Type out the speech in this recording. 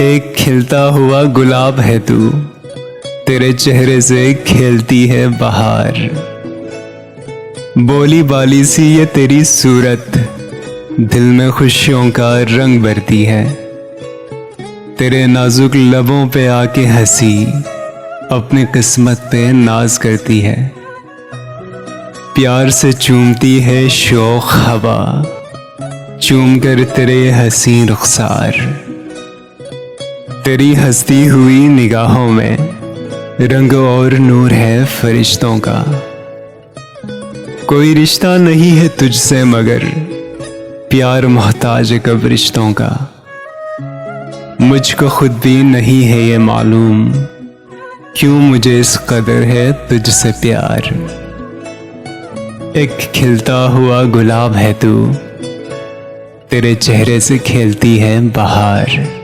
एक खिलता हुआ गुलाब है तू, तेरे चेहरे से खेलती है बहार। बोली बाली सी ये तेरी सूरत, दिल में खुशियों का रंग भरती है। तेरे नाजुक लबों पे आके हंसी अपनी किस्मत पे नाज करती है। प्यार से चूमती है शौक हवा, चूम कर तेरे हसीन रुखसार। तेरी हंसती हुई निगाहों में रंग और नूर है फरिश्तों का। कोई रिश्ता नहीं है तुझसे मगर प्यार मोहताज कब रिश्तों का। मुझको खुद भी नहीं है ये मालूम, क्यों मुझे इस कदर है तुझसे प्यार। एक खिलता हुआ गुलाब है तू, तेरे चेहरे से खेलती है बहार।